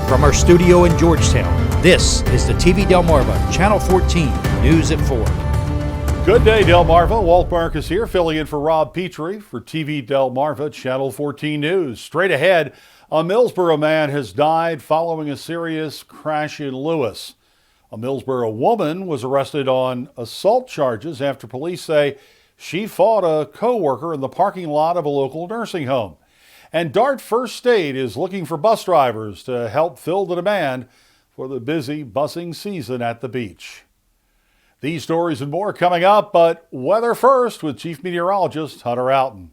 From our studio in Georgetown, this is the TV Delmarva Channel 14 News at 4. Good day, Delmarva. Walt Marcus here, filling in for Rob Petrie for TV Delmarva Channel 14 News. Straight ahead, a Millsboro man has died following a serious crash in Lewes. A Millsboro woman was arrested on assault charges after police say she fought a co-worker in the parking lot of a local nursing home. And Dart First State is looking for bus drivers to help fill the demand for the busy busing season at the beach. These stories and more coming up, but weather first with Chief Meteorologist Hunter Outen.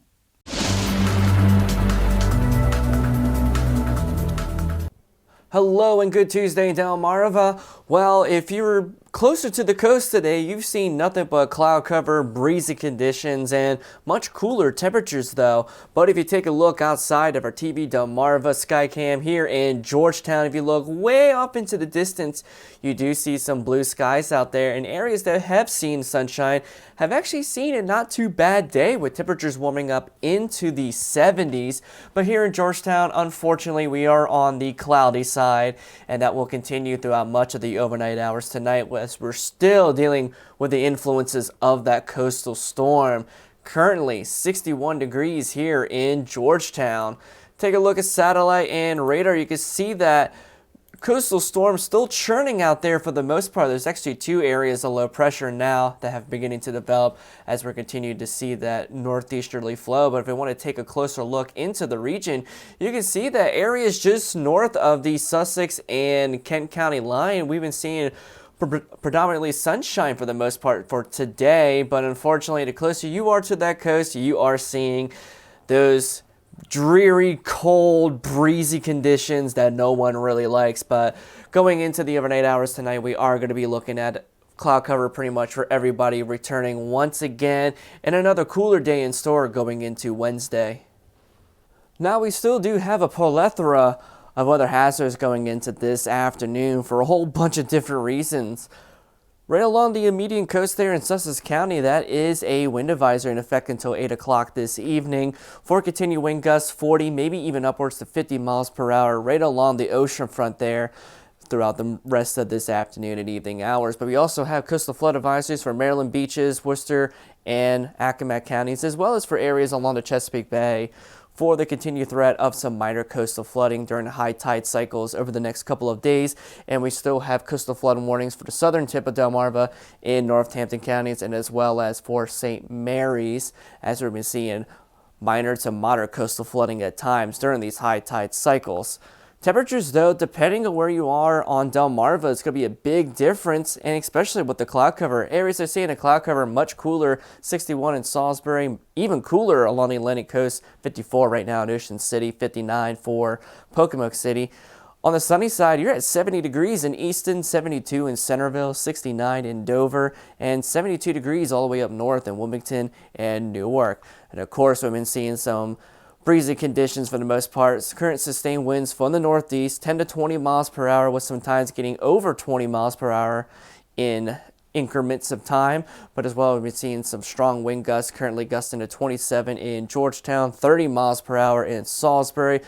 Hello and good Tuesday, Delmarva. Well, if you're closer to the coast today, you've seen nothing but cloud cover, breezy conditions, and much cooler temperatures though. But if you take a look outside of our TV Delmarva Skycam here in Georgetown, if you look way up into the distance, you do see some blue skies out there, and areas that have seen sunshine have actually seen a not too bad day with temperatures warming up into the 70s. But here in Georgetown, unfortunately, we are on the cloudy side, and that will continue throughout much of the overnight hours tonight as we're still dealing with the influences of that coastal storm. Currently 61 degrees here in Georgetown. Take a look at satellite and radar. You can see that coastal storm still churning out there for the most part. There's actually two areas of low pressure now that have beginning to develop as we're continuing to see that northeasterly flow. But if we want to take a closer look into the region, you can see that areas just north of the Sussex and Kent County line, we've been seeing predominantly sunshine for the most part for today. But unfortunately, the closer you are to that coast, you are seeing those dreary, cold, breezy conditions that no one really likes. But going into the overnight hours tonight, we are going to be looking at cloud cover pretty much for everybody, returning once again, and another cooler day in store going into Wednesday. Now, we still do have a plethora of weather hazards going into this afternoon for a whole bunch of different reasons. Right along the immediate coast there in Sussex County, that is a wind advisory in effect until 8 o'clock this evening for continued wind gusts 40, maybe even upwards to 50 miles per hour right along the ocean front there throughout the rest of this afternoon and evening hours. But we also have coastal flood advisories for Maryland beaches, Worcester, and Accomack counties, as well as for areas along the Chesapeake Bay for the continued threat of some minor coastal flooding during high tide cycles over the next couple of days. And we still have coastal flood warnings for the southern tip of Delmarva in Northampton counties, and as well as for St. Mary's, as we've been seeing minor to moderate coastal flooding at times during these high tide cycles. Temperatures, though, depending on where you are on Delmarva, it's going to be a big difference, and especially with the cloud cover. Areas are seeing a cloud cover much cooler, 61 in Salisbury, even cooler along the Atlantic coast, 54 right now in Ocean City, 59 for Pocomoke City. On the sunny side, you're at 70 degrees in Easton, 72 in Centerville, 69 in Dover, and 72 degrees all the way up north in Wilmington and Newark. And of course, we've been seeing some breezy conditions for the most part. Current sustained winds from the northeast, 10 to 20 miles per hour, with some times getting over 20 miles per hour in increments of time. But as well, we've been seeing some strong wind gusts, currently gusting to 27 in Georgetown, 30 miles per hour in Salisbury.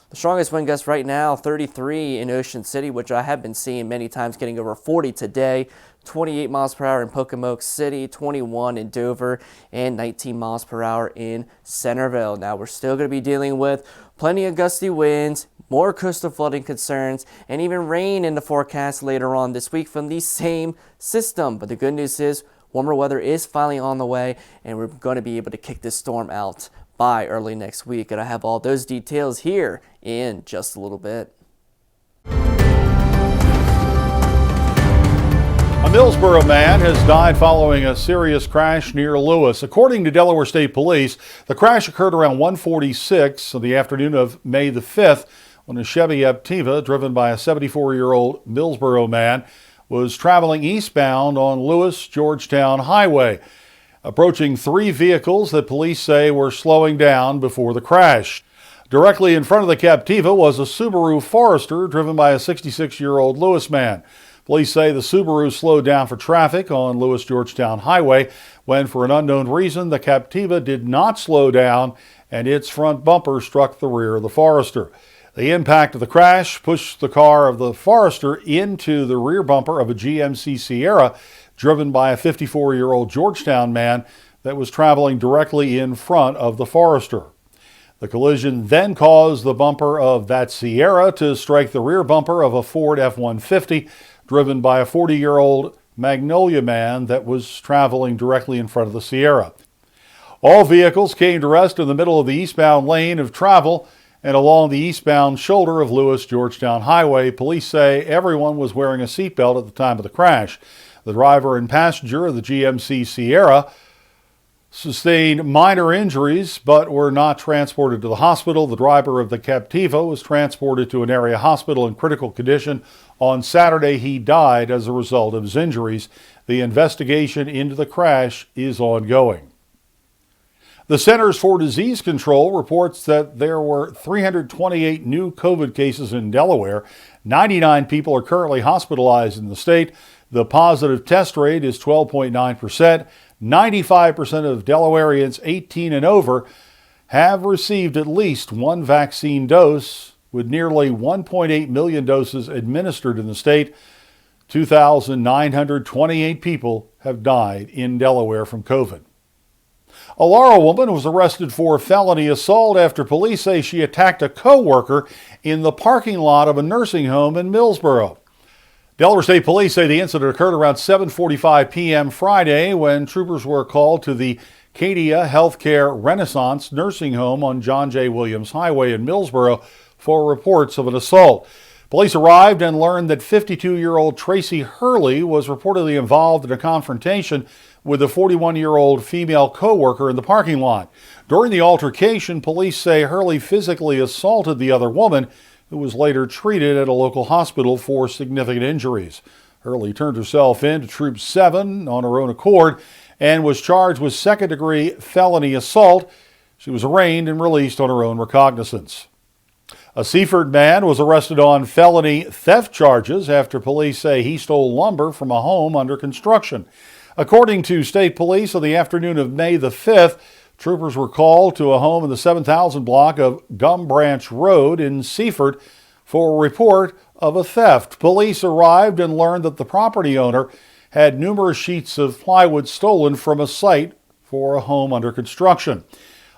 The strongest wind gusts right now, 33 in Ocean City, which I have been seeing many times getting over 40 today. 28 miles per hour in Pocomoke City, 21 in Dover, and 19 miles per hour in Centerville. Now, we're still going to be dealing with plenty of gusty winds, more coastal flooding concerns, and even rain in the forecast later on this week from the same system. But the good news is warmer weather is finally on the way, and we're going to be able to kick this storm out by early next week. And I have all those details here in just a little bit. A Millsboro man has died following a serious crash near Lewes. According to Delaware State Police, the crash occurred around 1:46 on the afternoon of May the 5th when a Chevy Aptiva, driven by a 74-year-old Millsboro man, was traveling eastbound on Lewes-Georgetown Highway, approaching three vehicles that police say were slowing down before the crash. Directly in front of the Captiva was a Subaru Forester driven by a 66-year-old Lewes man. Police say the Subaru slowed down for traffic on Lewes-Georgetown Highway when, for an unknown reason, the Captiva did not slow down and its front bumper struck the rear of the Forester. The impact of the crash pushed the car of the forester into the rear bumper of a GMC Sierra driven by a 54-year-old Georgetown man that was traveling directly in front of the forester. The collision then caused the bumper of that Sierra to strike the rear bumper of a Ford F-150 driven by a 40-year-old Magnolia man that was traveling directly in front of the Sierra. All vehicles came to rest in the middle of the eastbound lane of travel and along the eastbound shoulder of Lewes-Georgetown Highway. Police say everyone was wearing a seatbelt at the time of the crash. The driver and passenger of the GMC Sierra sustained minor injuries but were not transported to the hospital. The driver of the Captiva was transported to an area hospital in critical condition. On Saturday, he died as a result of his injuries. The investigation into the crash is ongoing. The Centers for Disease Control reports that there were 328 new COVID cases in Delaware. 99 people are currently hospitalized in the state. The positive test rate is 12.9%. 95% of Delawareans 18 and over have received at least one vaccine dose, with nearly 1.8 million doses administered in the state. 2,928 people have died in Delaware from COVID. A Laurel woman was arrested for felony assault after police say she attacked a co-worker in the parking lot of a nursing home in Millsboro. Delaware State Police say the incident occurred around 7:45 p.m. Friday when troopers were called to the Cadia Healthcare Renaissance Nursing Home on John J. Williams Highway in Millsboro for reports of an assault. Police arrived and learned that 52-year-old Tracy Hurley was reportedly involved in a confrontation with a 41-year-old female co-worker in the parking lot. During the altercation, police say Hurley physically assaulted the other woman, who was later treated at a local hospital for significant injuries. Hurley turned herself in to Troop 7 on her own accord and was charged with second-degree felony assault. She was arraigned and released on her own recognizance. A Seaford man was arrested on felony theft charges after police say he stole lumber from a home under construction. According to state police, on the afternoon of May the 5th, troopers were called to a home in the 7,000 block of Gum Branch Road in Seaford for a report of a theft. Police arrived and learned that the property owner had numerous sheets of plywood stolen from a site for a home under construction.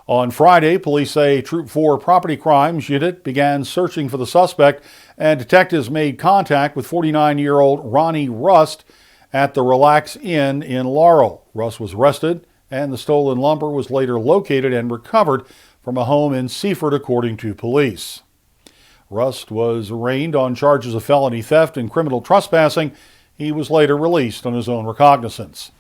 On Friday, police say Troop 4 Property Crimes Unit began searching for the suspect, and detectives made contact with 49-year-old Ronnie Rust at the Relax Inn in Laurel. Rust was arrested, and the stolen lumber was later located and recovered from a home in Seaford, according to police. Rust was arraigned on charges of felony theft and criminal trespassing. He was later released on his own recognizance.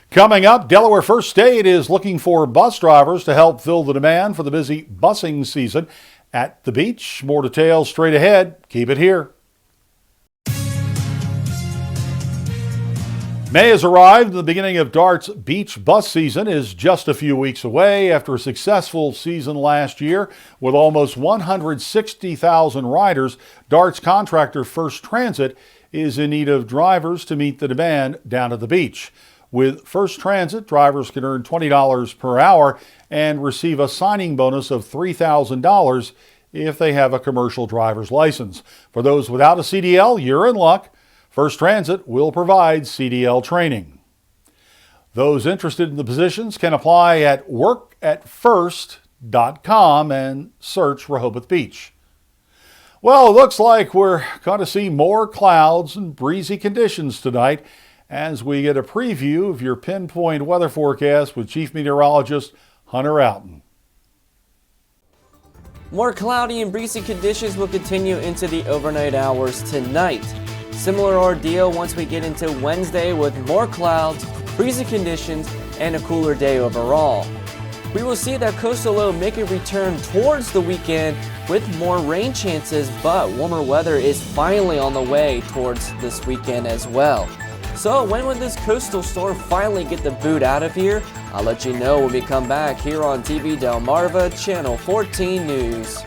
Coming up, Delaware First State is looking for bus drivers to help fill the demand for the busy busing season at the beach. More details straight ahead. Keep it here. May has arrived, and the beginning of Dart's beach bus season is just a few weeks away. After a successful season last year with almost 160,000 riders, Dart's contractor First Transit is in need of drivers to meet the demand down at the beach. With First Transit, drivers can earn $20 per hour and receive a signing bonus of $3,000 if they have a commercial driver's license. For those without a CDL, you're in luck. First Transit will provide CDL training. Those interested in the positions can apply at workatfirst.com and search Rehoboth Beach. Well, it looks like we're going to see more clouds and breezy conditions tonight as we get a preview of your pinpoint weather forecast with Chief Meteorologist Hunter Outen. More cloudy and breezy conditions will continue into the overnight hours tonight. Similar ordeal once we get into Wednesday with more clouds, breezy conditions, and a cooler day overall. We will see that coastal low make a return towards the weekend with more rain chances, but warmer weather is finally on the way towards this weekend as well. So when will this coastal storm finally get the boot out of here? I'll let you know when we come back here on TV Delmarva Channel 14 News.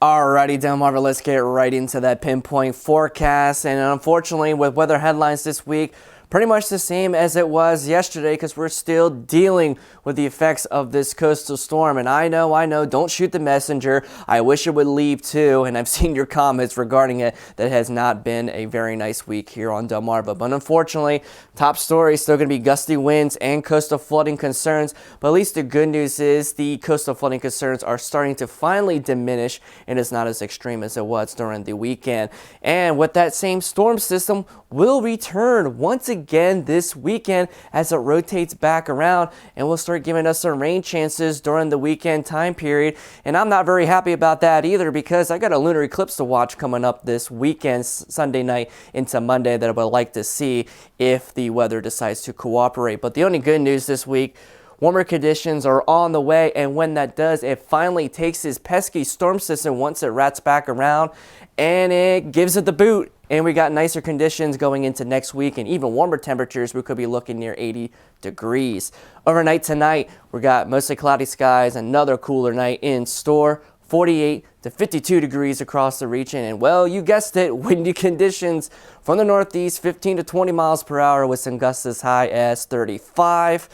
Alrighty, Delmarva, let's get right into that pinpoint forecast. And unfortunately, with weather headlines this week, pretty much the same as it was yesterday because we're still dealing with the effects of this coastal storm. And I know, don't shoot the messenger. I wish it would leave too. And I've seen your comments regarding it that it has not been a very nice week here on Delmarva. But unfortunately, top story is still going to be gusty winds and coastal flooding concerns. But at least the good news is the coastal flooding concerns are starting to finally diminish and it's not as extreme as it was during the weekend. And with that same storm system will return once again this weekend as it rotates back around and will start giving us some rain chances during the weekend time period. And I'm not very happy about that either because I got a lunar eclipse to watch coming up this weekend, Sunday night into Monday, that I would like to see if the weather decides to cooperate. But the only good news this week, warmer conditions are on the way, and when that does, it finally takes this pesky storm system once it rats back around and it gives it the boot. And we got nicer conditions going into next week and even warmer temperatures. We could be looking near 80 degrees. Overnight tonight, we got mostly cloudy skies, another cooler night in store. 48 to 52 degrees across the region. And well, you guessed it, windy conditions from the northeast, 15 to 20 miles per hour with some gusts as high as 35.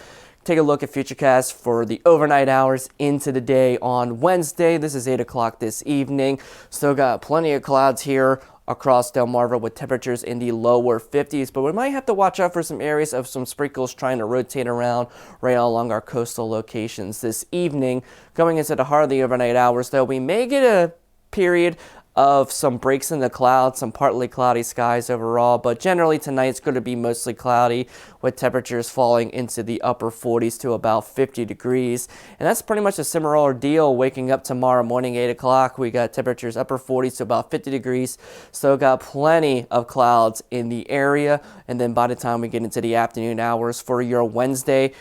Take a look at Futurecast for the overnight hours into the day on Wednesday. This is 8 o'clock this evening. Still got plenty of clouds here across Delmarva with temperatures in the lower 50s, but we might have to watch out for some areas of some sprinkles trying to rotate around right along our coastal locations this evening. Going into the heart of the overnight hours, though, we may get a period of some breaks in the clouds, some partly cloudy skies overall, but generally tonight it's going to be mostly cloudy with temperatures falling into the upper 40s to about 50 degrees. And that's pretty much a similar ordeal waking up tomorrow morning, 8 o'clock. We got temperatures upper 40s to about 50 degrees. Still got plenty of clouds in the area. And then by the time we get into the afternoon hours for your Wednesday,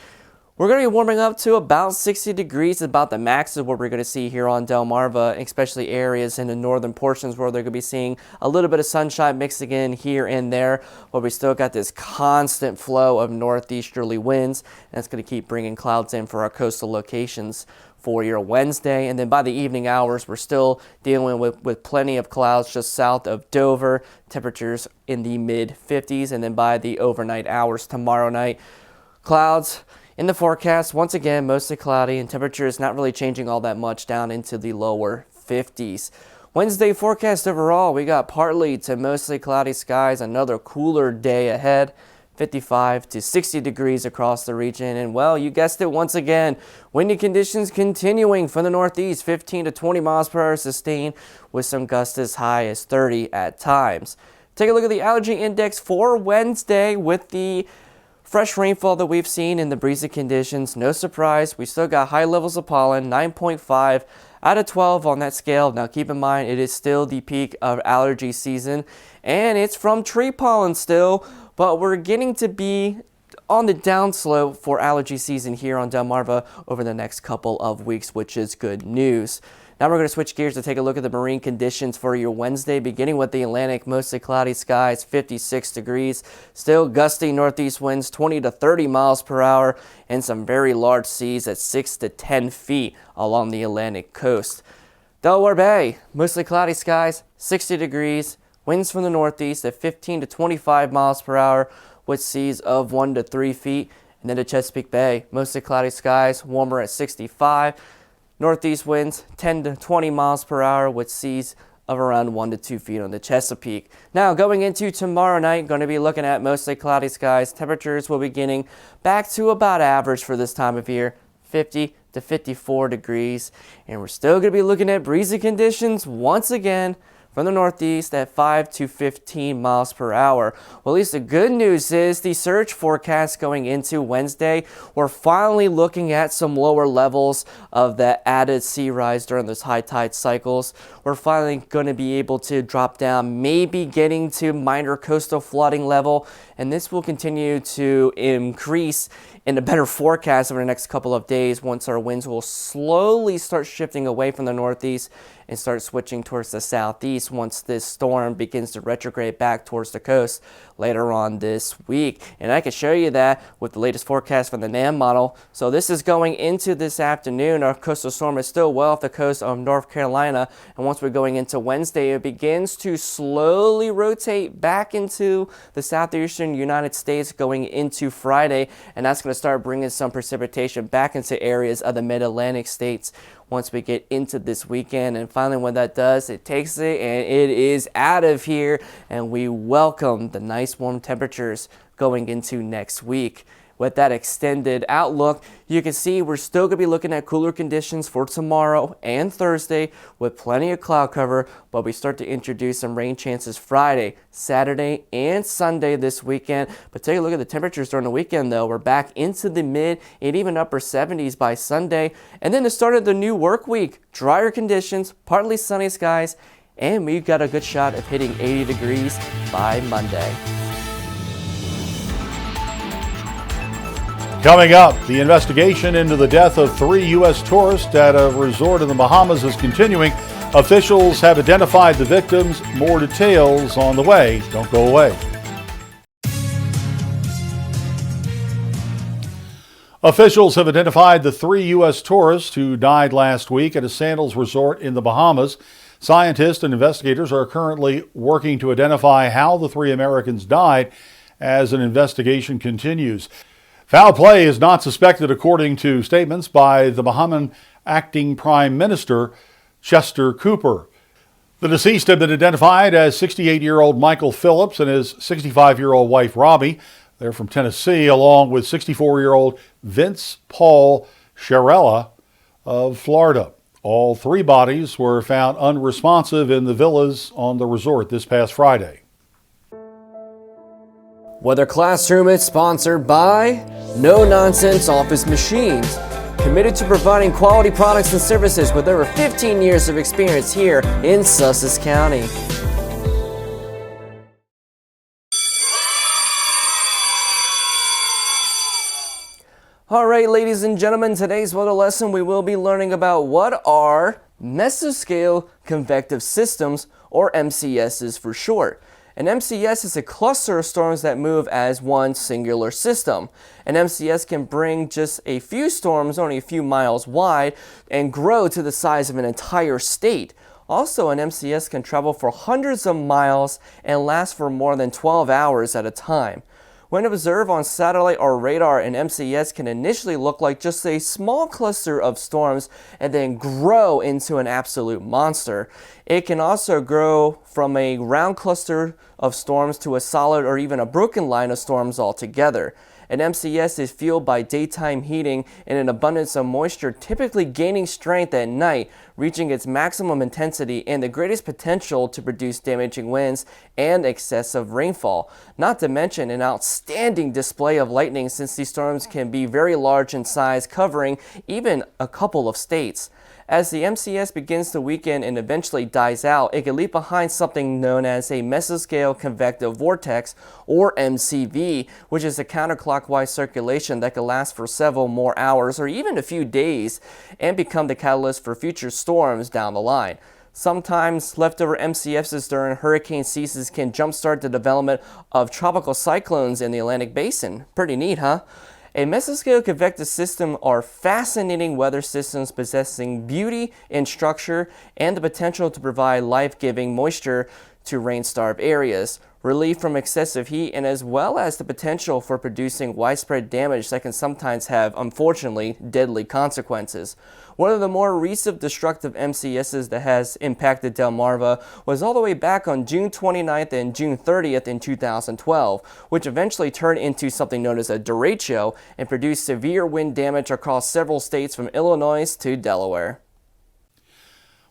we're going to be warming up to about 60 degrees, about the max of what we're going to see here on Delmarva, especially areas in the northern portions where they're going to be seeing a little bit of sunshine mixing in here and there. But we still got this constant flow of northeasterly winds, and it's going to keep bringing clouds in for our coastal locations for your Wednesday. And then by the evening hours, we're still dealing with plenty of clouds just south of Dover, temperatures in the mid 50s. And then by the overnight hours tomorrow night, clouds in the forecast, once again, mostly cloudy, and temperatures not really changing all that much down into the lower 50s. Wednesday forecast overall, we got partly to mostly cloudy skies, another cooler day ahead, 55 to 60 degrees across the region. And well, you guessed it once again, windy conditions continuing from the northeast, 15 to 20 miles per hour sustained with some gusts as high as 30 at times. Take a look at the allergy index for Wednesday with the fresh rainfall that we've seen in the breezy conditions. No surprise, we still got high levels of pollen, 9.5 out of 12 on that scale. Now keep in mind, it is still the peak of allergy season, and it's from tree pollen still, but we're getting to be on the downslope for allergy season here on Delmarva over the next couple of weeks, which is good news. Now we're going to switch gears to take a look at the marine conditions for your Wednesday, beginning with the Atlantic, mostly cloudy skies, 56 degrees. Still gusty northeast winds, 20 to 30 miles per hour, and some very large seas at 6 to 10 feet along the Atlantic coast. Delaware Bay, mostly cloudy skies, 60 degrees, winds from the northeast at 15 to 25 miles per hour, with seas of 1 to 3 feet. And then to Chesapeake Bay, mostly cloudy skies, warmer at 65. Northeast winds 10 to 20 miles per hour with seas of around 1 to 2 feet on the Chesapeake. Now going into tomorrow night, going to be looking at mostly cloudy skies. Temperatures will be getting back to about average for this time of year, 50 to 54 degrees. And we're still going to be looking at breezy conditions once again from the northeast at 5 to 15 miles per hour. Well, at least the good news is the surge forecast going into Wednesday, we're finally looking at some lower levels of that added sea rise during those high tide cycles. We're finally going to be able to drop down, maybe getting to minor coastal flooding level, and this will continue to increase in a better forecast over the next couple of days once our winds will slowly start shifting away from the northeast and start switching towards the southeast once this storm begins to retrograde back towards the coast later on this week. And I can show you that with the latest forecast from the NAM model. So this is going into this afternoon. Our coastal storm is still well off the coast of North Carolina, and once we're going into Wednesday, it begins to slowly rotate back into the southeastern United States going into Friday, and that's going to start bringing some precipitation back into areas of the mid-Atlantic states once we get into this weekend. And finally, when that does, it takes it and it is out of here, and we welcome the nice warm temperatures going into next week. With that extended outlook, you can see we're still going to be looking at cooler conditions for tomorrow and Thursday with plenty of cloud cover, but we start to introduce some rain chances Friday, Saturday, and Sunday this weekend. But take a look at the temperatures during the weekend, though. We're back into the mid and even upper 70s by Sunday. And then the start of the new work week, drier conditions, partly sunny skies, and we've got a good shot of hitting 80 degrees by Monday. Coming up, the investigation into the death of 3 U.S. tourists at a resort in the Bahamas is continuing. Officials have identified the victims. More details on the way. Don't go away. Officials have identified the 3 U.S. tourists who died last week at a Sandals resort in the Bahamas. Scientists and investigators are currently working to identify how the 3 Americans died as an investigation continues. Foul play is not suspected, according to statements by the Bahamian acting Prime Minister, Chester Cooper. The deceased have been identified as 68-year-old Michael Phillips and his 65-year-old wife, Robbie. They're from Tennessee, along with 64-year-old Vince Paul Sharella of Florida. All 3 bodies were found unresponsive in the villas on the resort this past Friday. Weather Classroom is sponsored by No Nonsense Office Machines, committed to providing quality products and services with over 15 years of experience here in Sussex County. All right, ladies and gentlemen, today's weather lesson we will be learning about what are mesoscale convective systems, or MCSs for short. An MCS is a cluster of storms that move as one singular system. An MCS can bring just a few storms only a few miles wide and grow to the size of an entire state. Also, an MCS can travel for hundreds of miles and last for more than 12 hours at a time. When observed on satellite or radar, an MCS can initially look like just a small cluster of storms and then grow into an absolute monster. It can also grow from a round cluster of storms to a solid or even a broken line of storms altogether. An MCS is fueled by daytime heating and an abundance of moisture, typically gaining strength at night, reaching its maximum intensity and the greatest potential to produce damaging winds and excessive rainfall. Not to mention an outstanding display of lightning, since these storms can be very large in size, covering even a couple of states. As the MCS begins to weaken and eventually dies out, it can leave behind something known as a mesoscale convective vortex, or MCV, which is a counterclockwise circulation that can last for several more hours or even a few days and become the catalyst for future storms down the line. Sometimes leftover MCSs during hurricane seasons can jumpstart the development of tropical cyclones in the Atlantic Basin. Pretty neat, huh? A mesoscale convective system are fascinating weather systems possessing beauty in structure and the potential to provide life-giving moisture to rain-starved areas, relief from excessive heat, and as well as the potential for producing widespread damage that can sometimes have, unfortunately, deadly consequences. One of the more recent destructive MCSs that has impacted Delmarva was all the way back on June 29th and June 30th in 2012, which eventually turned into something known as a derecho and produced severe wind damage across several states from Illinois to Delaware.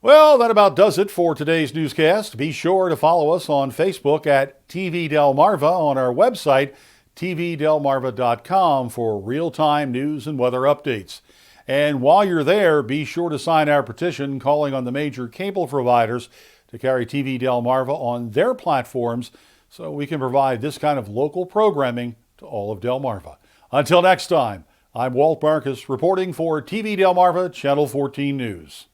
Well, that about does it for today's newscast. Be sure to follow us on Facebook at TV Delmarva, on our website, tvdelmarva.com, for real-time news and weather updates. And while you're there, be sure to sign our petition calling on the major cable providers to carry TV Delmarva on their platforms so we can provide this kind of local programming to all of Delmarva. Until next time, I'm Walt Marcus reporting for TV Delmarva Channel 14 News.